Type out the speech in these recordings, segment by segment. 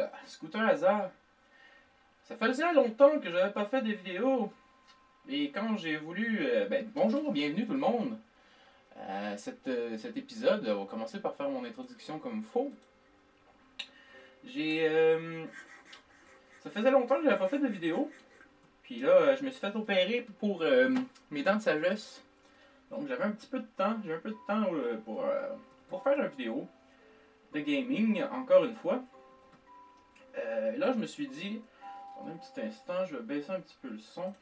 Salut, Scooter Hazard. Ça faisait longtemps que j'avais pas fait des vidéos. Et quand j'ai voulu... bonjour, bienvenue tout le monde. Cet épisode, on va commencer par faire mon introduction comme il faut. Ça faisait longtemps que j'avais pas fait de vidéo. Puis là, je me suis fait opérer pour mes dents de sagesse. Donc j'avais un petit peu de temps. J'ai un peu de temps pour faire une vidéo de gaming, encore une fois. Là, je me suis dit... Attendez un petit instant, je vais baisser un petit peu le son.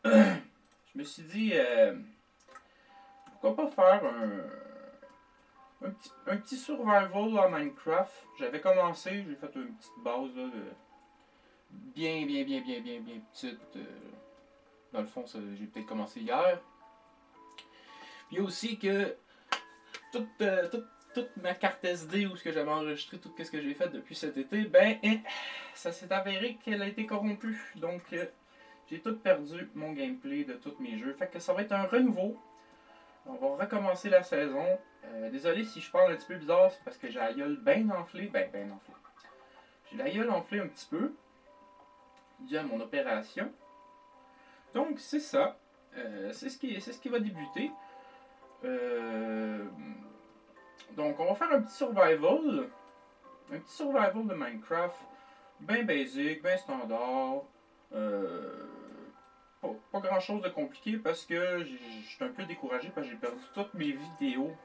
Je me suis dit, pourquoi pas faire un petit survival en Minecraft. J'avais commencé, j'ai fait une petite base là, bien petite. Dans le fond, j'ai peut-être commencé hier. Puis aussi que toute ma carte SD où ce que j'avais enregistré tout ce que j'ai fait depuis cet été, ça s'est avéré qu'elle a été corrompue. Donc j'ai tout perdu mon gameplay de tous mes jeux. Fait que ça va être un renouveau. On va recommencer la saison. Désolé si je parle un petit peu bizarre, c'est parce que j'ai la gueule bien enflée. Ben enflée. J'ai la gueule enflée un petit peu, dû à mon opération. Donc c'est ça. C'est ce qui va débuter. Donc on va faire un petit survival. Un petit survival de Minecraft. Bien basique, bien standard. Pas grand chose de compliqué parce que je suis un peu découragé parce que j'ai perdu toutes mes vidéos.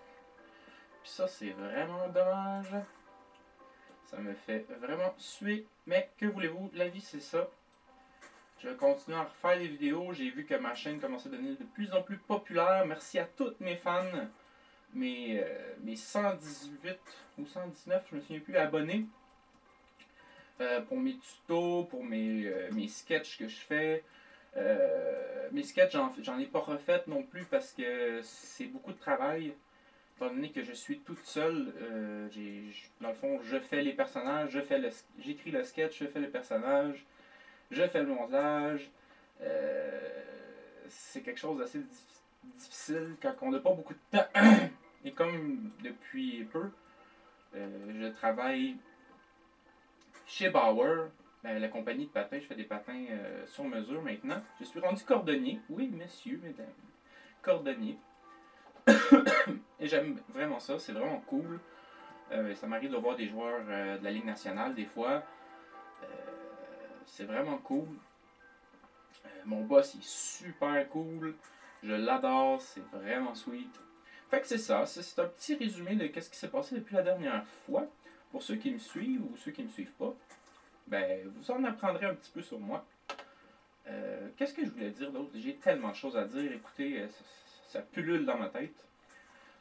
Puis ça, c'est vraiment dommage. Ça me fait vraiment suer. Mais que voulez-vous, la vie c'est ça. Je vais continuer à refaire des vidéos. J'ai vu que ma chaîne commençait à devenir de plus en plus populaire. Merci à tous mes fans. Mes 118 ou 119, je me souviens plus, abonnés. Pour mes tutos, pour mes sketchs que je fais. Mes sketchs, j'en ai pas refait non plus parce que c'est beaucoup de travail. Étant donné que je suis toute seule, dans le fond, je fais les personnages, j'écris le sketch, je fais les personnages, je fais le montage. C'est quelque chose d'assez difficile quand on n'a pas beaucoup de temps. Et comme depuis peu, je travaille chez Bauer, la compagnie de patins. Je fais des patins sur mesure maintenant. Je suis rendu cordonnier. Oui, messieurs, mesdames. Cordonnier. Et j'aime vraiment ça. C'est vraiment cool. Ça m'arrive de voir des joueurs de la Ligue nationale des fois. C'est vraiment cool. Mon boss est super cool. Je l'adore. C'est vraiment sweet. Fait que c'est ça. C'est un petit résumé de ce qui s'est passé depuis la dernière fois. Pour ceux qui me suivent ou ceux qui ne me suivent pas. Vous en apprendrez un petit peu sur moi. Qu'est-ce que je voulais dire d'autre? J'ai tellement de choses à dire. Écoutez, ça pullule dans ma tête.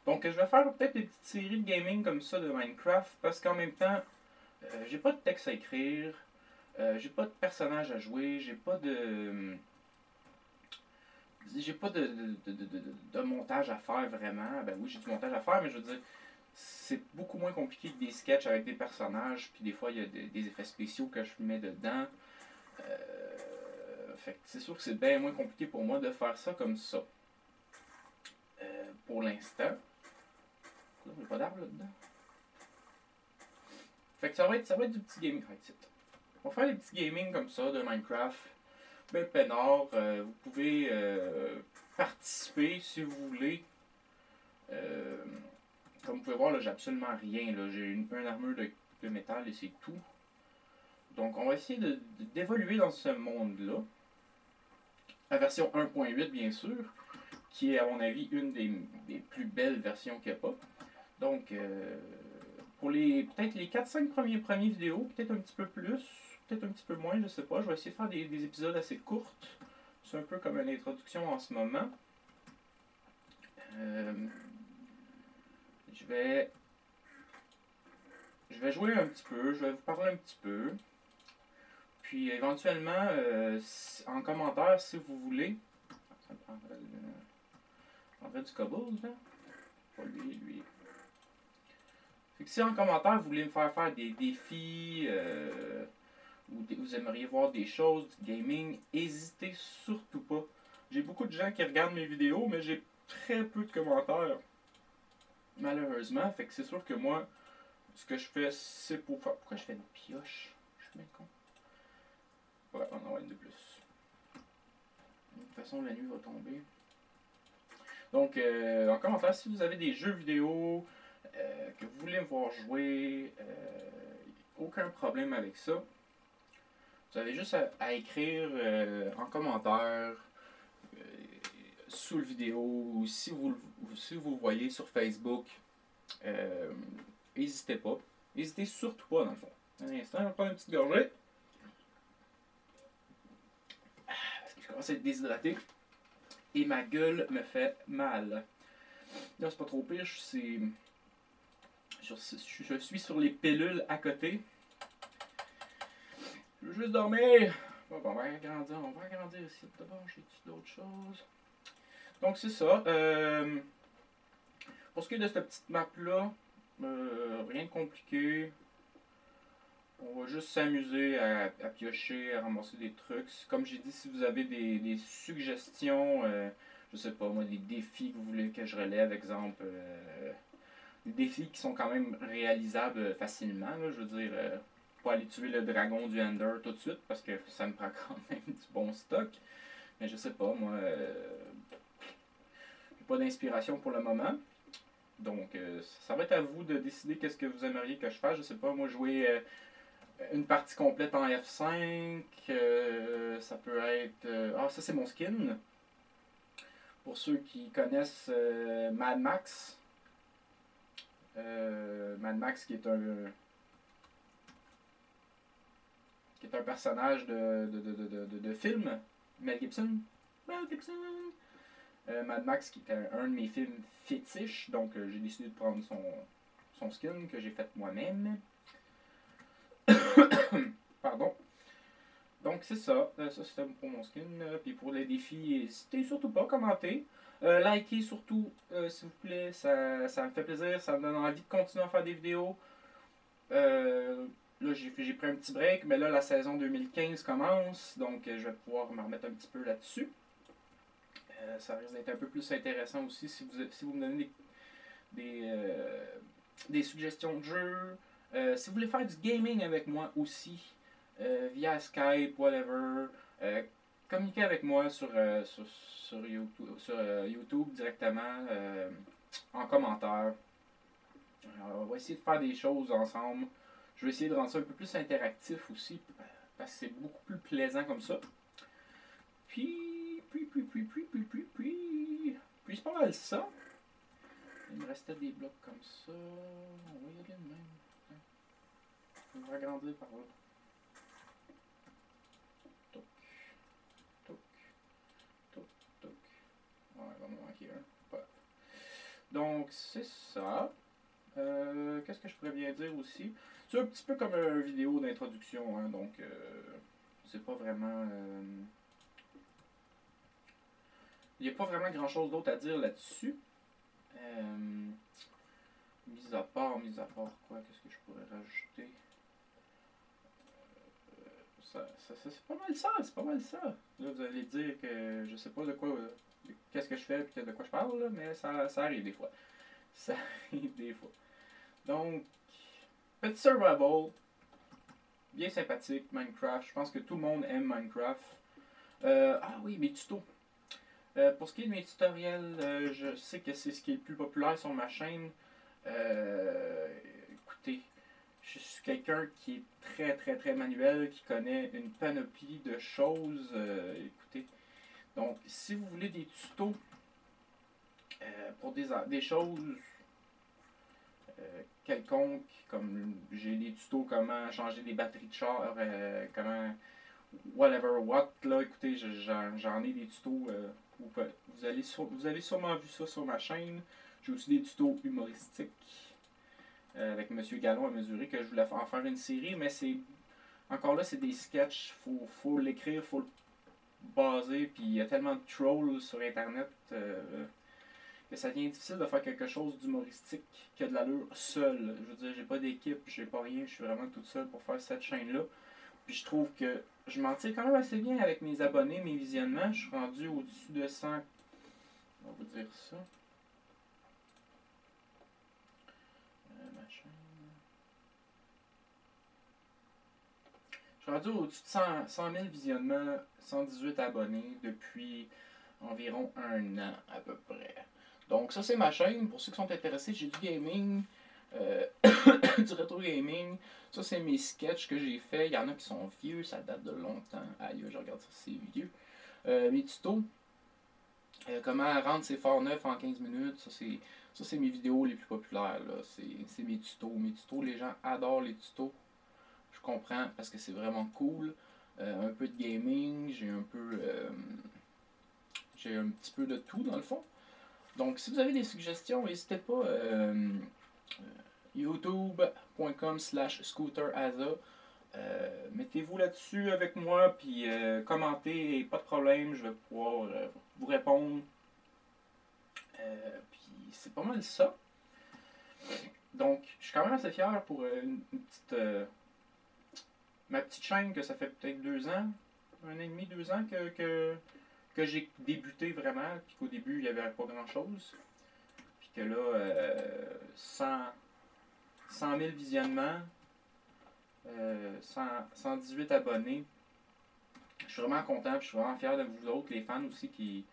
Donc, je vais faire peut-être des petites séries de gaming comme ça de Minecraft. Parce qu'en même temps, j'ai pas de texte à écrire. J'ai pas de personnage à jouer. J'ai pas de montage à faire vraiment. Ben oui, j'ai du montage à faire, mais je veux dire, c'est beaucoup moins compliqué que des sketchs avec des personnages, puis des fois il y a des effets spéciaux que je mets dedans. Fait que c'est sûr que c'est bien moins compliqué pour moi de faire ça comme ça. Pour l'instant. Il n'y a pas d'arbre là-dedans. Fait que ça va être du petit gaming. On va faire des petits gaming comme ça de Minecraft. Ben peinard. Vous pouvez participer si vous voulez. Comme vous pouvez voir, là, j'ai absolument rien. Là. J'ai une armure de métal et c'est tout. Donc, on va essayer d'évoluer dans ce monde-là. La version 1.8, bien sûr, qui est, à mon avis, une des plus belles versions qu'il n'y a pas. Donc, pour peut-être les 4-5 premières vidéos, peut-être un petit peu plus, peut-être un petit peu moins, je sais pas. Je vais essayer de faire des épisodes assez courtes. C'est un peu comme une introduction en ce moment. Je vais jouer un petit peu, je vais vous parler un petit peu. Puis éventuellement, en commentaire, si vous voulez. Ça me prendrait du cobble, là. Pas lui. Fait que si en commentaire, vous voulez me faire des défis, ou vous aimeriez voir des choses, du gaming, n'hésitez surtout pas. J'ai beaucoup de gens qui regardent mes vidéos, mais j'ai très peu de commentaires. Malheureusement, fait que c'est sûr que moi, ce que je fais, c'est pour faire... Pourquoi je fais une pioche? Je suis bien con. Ouais, on en va une de plus. De toute façon, la nuit va tomber. Donc, en commentaire, si vous avez des jeux vidéo que vous voulez me voir jouer, aucun problème avec ça. Vous avez juste à écrire en commentaire sous le vidéo ou si vous le voyez sur Facebook. N'hésitez pas. N'hésitez surtout pas, dans le fond. Un instant, on va prendre une petite gorgée. Parce que je commence à être déshydraté. Et ma gueule me fait mal. Là, c'est pas trop pire. Je suis sur les pilules à côté. Je veux juste dormir. Bon, on va agrandir ici. D'abord, j'ai-tu d'autres choses? Donc, c'est ça. Pour ce qui est de cette petite map-là, rien de compliqué. On va juste s'amuser à piocher, à ramasser des trucs. Comme j'ai dit, si vous avez des suggestions, je sais pas moi, des défis que vous voulez que je relève, exemple, des défis qui sont quand même réalisables facilement, là, je veux dire, pas aller tuer le dragon du Ender tout de suite, parce que ça me prend quand même du bon stock. Mais je sais pas, moi, j'ai pas d'inspiration pour le moment. Donc, ça va être à vous de décider qu'est-ce que vous aimeriez que je fasse. Je sais pas, moi, jouer une partie complète en F5. Ça peut être... ah, ça, c'est mon skin. Pour ceux qui connaissent Mad Max. Mad Max qui est un personnage de film. Mel Gibson. Mad Max qui est un de mes films fétiches. Donc, j'ai décidé de prendre son skin que j'ai fait moi-même. Pardon. Donc c'est ça. Ça c'était pour mon skin. Puis pour les défis, n'hésitez surtout pas à commenter. Likez surtout, s'il vous plaît. Ça me fait plaisir. Ça me donne envie de continuer à faire des vidéos. Là j'ai pris un petit break. Mais là la saison 2015 commence. Donc je vais pouvoir me remettre un petit peu là-dessus. Ça risque d'être un peu plus intéressant aussi si vous me donnez des suggestions de jeux. Si vous voulez faire du gaming avec moi aussi, via Skype, whatever, communiquez avec moi sur YouTube directement, en commentaire. On va essayer de faire des choses ensemble. Je vais essayer de rendre ça un peu plus interactif aussi, parce que c'est beaucoup plus plaisant comme ça. Puis c'est pas mal ça. Il me restait des blocs comme ça. On va y aller de même. On va agrandir par là. Toc, toc, toc, toc. Ouais, il va me manquer un. Ouais. Donc, c'est ça. Qu'est-ce que je pourrais bien dire aussi? C'est un petit peu comme une vidéo d'introduction, hein, donc c'est pas vraiment... il n'y a pas vraiment grand chose d'autre à dire là-dessus. Mis à part quoi, qu'est-ce que je pourrais rajouter? C'est pas mal ça. Là, vous allez dire que je sais pas de quoi, qu'est-ce que je fais et de quoi je parle, là, mais ça arrive des fois. Ça arrive des fois. Donc, petit survival, bien sympathique, Minecraft. Je pense que tout le monde aime Minecraft. Ah oui, mes tutos. Pour ce qui est de mes tutoriels, je sais que c'est ce qui est le plus populaire sur ma chaîne. Écoutez, je suis quelqu'un qui est très manuel, qui connaît une panoplie de choses. Écoutez, donc si vous voulez des tutos pour des choses quelconques, comme j'ai des tutos comment changer des batteries de char, comment whatever what, là, écoutez, j'en ai des tutos. Vous avez sûrement vu ça sur ma chaîne. J'ai aussi des tutos humoristiques avec Monsieur Gallon à mesurer que je voulais en faire une série, mais c'est encore là c'est des sketchs, faut l'écrire, faut le baser, puis il y a tellement de trolls sur internet que ça devient difficile de faire quelque chose d'humoristique qui a de l'allure seul. Je veux dire, j'ai pas d'équipe, j'ai pas rien, je suis vraiment toute seule pour faire cette chaîne-là. Puis je trouve que je m'en tire quand même assez bien avec mes abonnés, mes visionnements. Je suis rendu au-dessus de 100. On va vous dire ça. Ma chaîne. suis rendu au-dessus de 100 000 visionnements, 118 abonnés depuis environ 1 an à peu près. Donc ça c'est ma chaîne, pour ceux qui sont intéressés, j'ai du gaming, du rétro gaming. Ça c'est mes sketchs que j'ai fait, il y en a qui sont vieux, ça date de longtemps. Aïe, je regarde ça, c'est vieux. Mes tutos, comment rendre ses forts neufs en 15 minutes, ça c'est mes vidéos les plus populaires. C'est mes tutos. Mes tutos, les gens adorent les tutos. Je comprends parce que c'est vraiment cool. Un peu de gaming, j'ai un petit peu de tout dans le fond. Donc si vous avez des suggestions, n'hésitez pas. youtube.com/scooterasa. Mettez-vous là-dessus avec moi, puis commentez, pas de problème, je vais pouvoir vous répondre. Puis c'est pas mal ça. Donc, je suis quand même assez fier pour ma petite chaîne, que ça fait peut-être 2 ans, 1 an et demi, 2 ans que j'ai débuté vraiment, puis qu'au début, il n'y avait pas grand-chose. Puis que là, 100 000 visionnements, 118 abonnés. Je suis vraiment content, puis je suis vraiment fier de vous autres, les fans aussi, qui...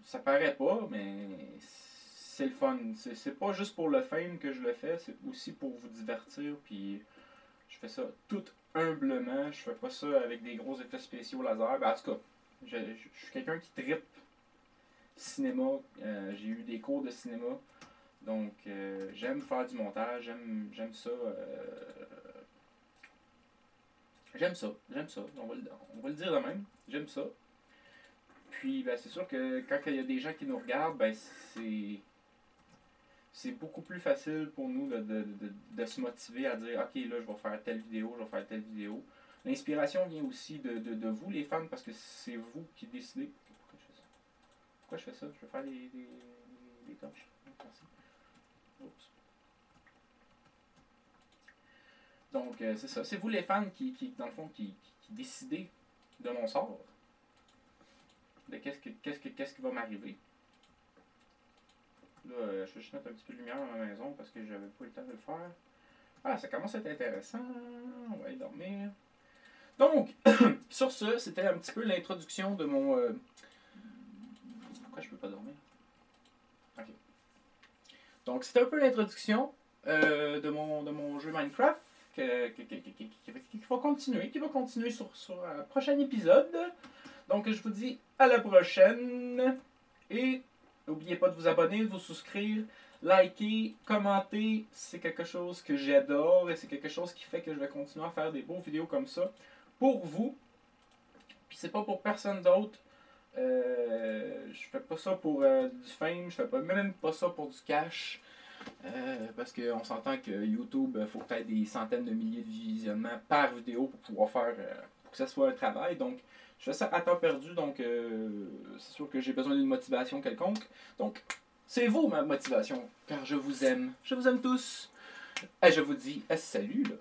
Ça paraît pas, mais c'est le fun. C'est pas juste pour le fame que je le fais, c'est aussi pour vous divertir, puis je fais ça tout humblement. Je fais pas ça avec des gros effets spéciaux laser. Ben, en tout cas, je suis quelqu'un qui trippe cinéma. J'ai eu des cours de cinéma. Donc, j'aime faire du montage, j'aime ça. J'aime ça. On va le dire de même. J'aime ça. Puis, ben, c'est sûr que quand il y a des gens qui nous regardent, ben, c'est beaucoup plus facile pour nous de se motiver à dire ok, là, je vais faire telle vidéo, L'inspiration vient aussi de vous, les fans, parce que c'est vous qui décidez. Pourquoi je fais ça? Je vais faire des torches. Oups. Donc, c'est ça. C'est vous, les fans, dans le fond, qui décidez de mon sort. De qu'est-ce qui va m'arriver. Là, je vais juste mettre un petit peu de lumière dans ma maison parce que j'avais pas eu le temps de le faire. Ah, ça commence à être intéressant. On va aller dormir. Donc, sur ce, c'était un petit peu l'introduction de mon... Pourquoi je peux pas dormir? Ok. Donc, c'était un peu l'introduction de mon jeu Minecraft qui va continuer sur un prochain épisode. Donc, je vous dis à la prochaine. Et n'oubliez pas de vous abonner, de vous souscrire, liker, commenter. C'est quelque chose que j'adore et c'est quelque chose qui fait que je vais continuer à faire des beaux vidéos comme ça pour vous. Puis c'est pas pour personne d'autre. Je fais pas ça pour du fame, je fais même pas ça pour du cash. Parce qu'on s'entend que YouTube, il faut peut-être des centaines de milliers de visionnements par vidéo pour pouvoir faire, pour que ça soit un travail. Donc, je fais ça à temps perdu, donc c'est sûr que j'ai besoin d'une motivation quelconque. Donc, c'est vous ma motivation, car je vous aime. Je vous aime tous. Et je vous dis salut là.